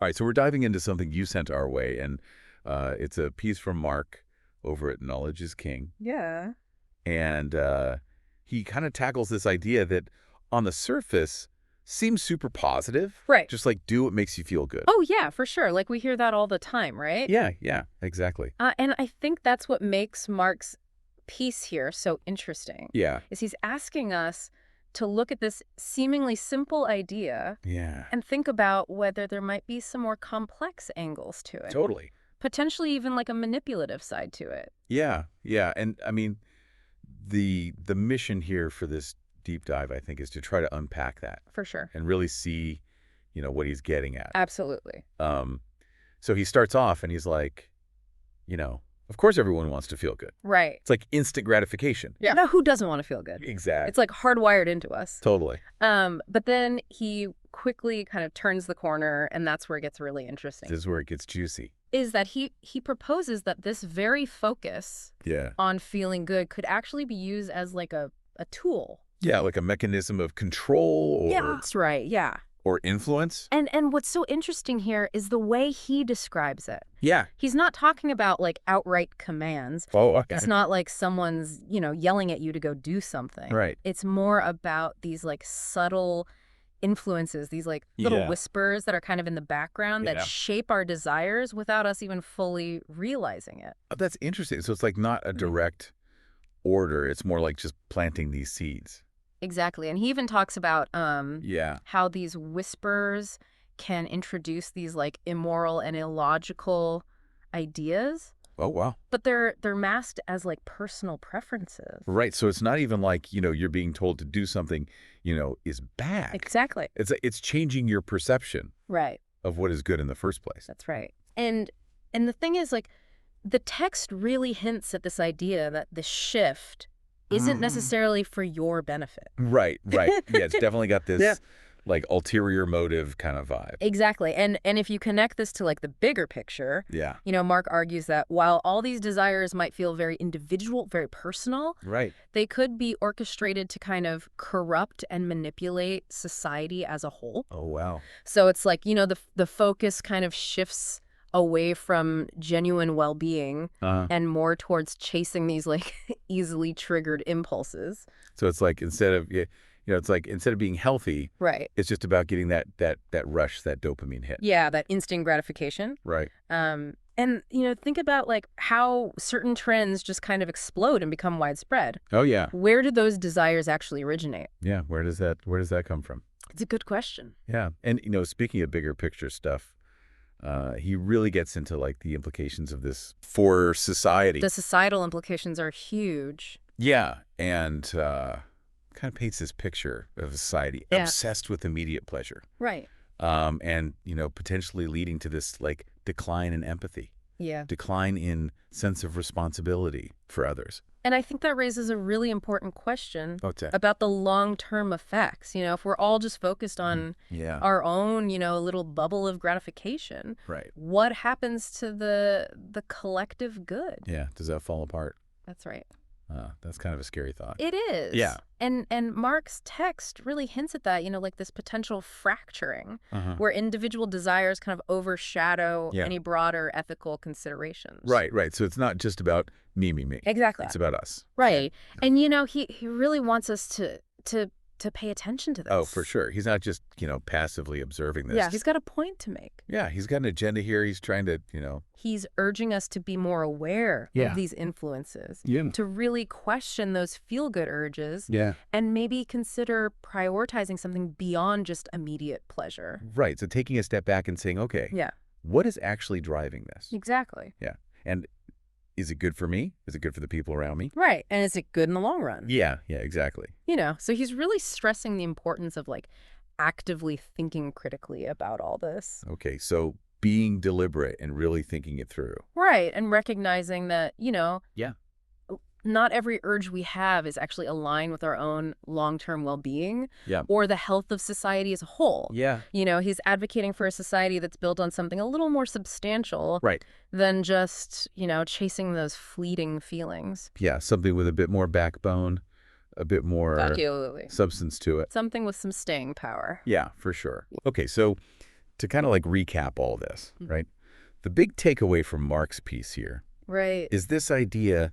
All right, so we're diving into something you sent our way, and it's a piece from Mark over at Knowledge is King. Yeah. And he kind of tackles this idea that on the surface seems super positive. Right. Just like do what makes you feel good. Oh, yeah, for sure. Like we hear that all the time, right? Yeah, exactly. And I think that's what makes Mark's piece here so interesting. Yeah. Is he's asking us to look at this seemingly simple idea Yeah. and think about whether there might be some more complex angles to it. Totally. Potentially even like a manipulative side to it. Yeah. And I mean, the mission here for this deep dive, I think, is to try to unpack that For sure. and really see, what he's getting at. Absolutely. So he starts off and he's like, of course everyone wants to feel good. Right. It's like instant gratification. Yeah. Now, who doesn't want to feel good? Exactly. It's like hardwired into us. Totally. But then he quickly kind of turns the corner, and that's where it gets really interesting. This is where it gets juicy. Is that he proposes that this very focus on feeling good could actually be used as like a tool. Yeah, like a mechanism of control or Yeah, that's right. Yeah. or influence. And what's so interesting here is the way he describes it. Yeah. He's not talking about like outright commands. Oh, okay. It's not like someone's, yelling at you to go do something. Right. It's more about these like subtle influences, these like little whispers that are kind of in the background that shape our desires without us even fully realizing it. Oh, that's interesting. So it's like not a direct order. It's more like just planting these seeds. Exactly. And he even talks about Yeah. how these whispers can introduce these like immoral and illogical ideas. Oh, wow. But they're masked as like personal preferences. Right. So it's not even like, you're being told to do something, is bad. Exactly. It's changing your perception Right. of what is good in the first place. That's right. And the thing is, like, the text really hints at this idea that the shift isn't necessarily for your benefit. Right. Yeah, it's definitely got this like ulterior motive kind of vibe. Exactly. And if you connect this to like the bigger picture, Mark argues that while all these desires might feel very individual, very personal, Right. they could be orchestrated to kind of corrupt and manipulate society as a whole. Oh, wow. So it's like, the focus kind of shifts away from genuine well-being and more towards chasing these like easily triggered impulses. So it's like instead of being healthy, Right. it's just about getting that rush, that dopamine hit. Yeah, that instant gratification. Right. And think about like how certain trends just kind of explode and become widespread. Oh, yeah. Where do those desires actually originate? Yeah, where does that come from? It's a good question. Yeah. And speaking of bigger picture stuff, he really gets into like the implications of this for society. The societal implications are huge. Yeah, and kind of paints this picture of a society obsessed with immediate pleasure. Right. And potentially leading to this like decline in empathy. Yeah. Decline in sense of responsibility for others. And I think that raises a really important question What's that? about the long-term effects. If we're all just focused on our own, little bubble of gratification, Right. what happens to the collective good? Yeah. Does that fall apart? That's right. That's kind of a scary thought. It is. Yeah. And Mark's text really hints at that, like this potential fracturing where individual desires kind of overshadow any broader ethical considerations. Right. So it's not just about me. Exactly. It's about us. Right. And, he really wants us to pay attention to this. Oh, for sure. He's not just, passively observing this. Yeah, he's got a point to make. Yeah, he's got an agenda here. He's trying to, He's urging us to be more aware of these influences, to really question those feel-good urges, and maybe consider prioritizing something beyond just immediate pleasure. Right. So taking a step back and saying, okay, what is actually driving this? Exactly. Yeah. And is it good for me? Is it good for the people around me? Right. And is it good in the long run? Yeah, exactly. So he's really stressing the importance of like actively thinking critically about all this. Okay, so being deliberate and really thinking it through. Right. And recognizing that, not every urge we have is actually aligned with our own long-term well-being or the health of society as a whole. Yeah. He's advocating for a society that's built on something a little more substantial than just, chasing those fleeting feelings. Yeah, something with a bit more backbone, a bit more substance to it. Something with some staying power. Yeah, for sure. Okay, so to kind of like recap all this, right? The big takeaway from Mark's piece here is this idea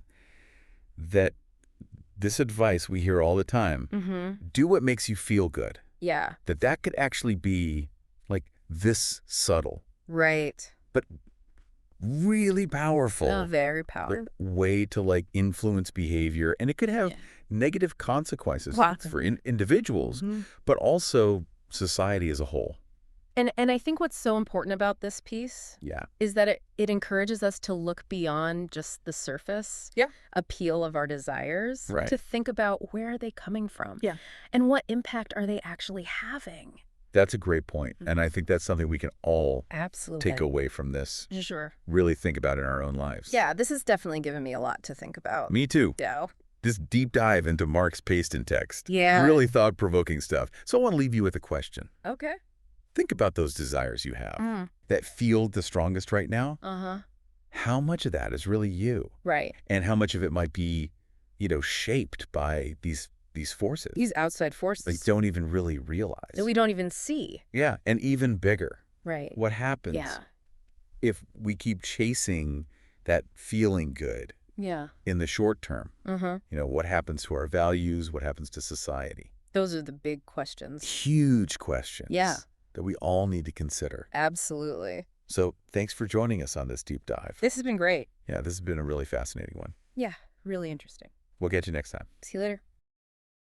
that this advice we hear all the time, do what makes you feel good. Yeah. That could actually be like this subtle. Right. But really powerful. Very powerful. Way to like influence behavior. And it could have negative consequences for individuals, but also society as a whole. And I think what's so important about this piece is that it encourages us to look beyond just the surface appeal of our desires, to think about where are they coming from and what impact are they actually having. That's a great point. And I think that's something we can all take away from this. Sure. Really think about in our own lives. Yeah, this has definitely given me a lot to think about. Me too. Yeah. This deep dive into Mark's paste and text. Yeah. Really thought-provoking stuff. So I want to leave you with a question. Okay. Think about those desires you have that feel the strongest right now. How much of that is really you? Right. And how much of it might be, shaped by these forces? These outside forces. They don't even really realize. That we don't even see. Yeah. And even bigger. Right. What happens if we keep chasing that feeling good in the short term? What happens to our values? What happens to society? Those are the big questions. Huge questions. Yeah. That we all need to consider. Absolutely. So thanks for joining us on this deep dive. This has been great. Yeah, this has been a really fascinating one. Yeah, really interesting. We'll get you next time. See you later.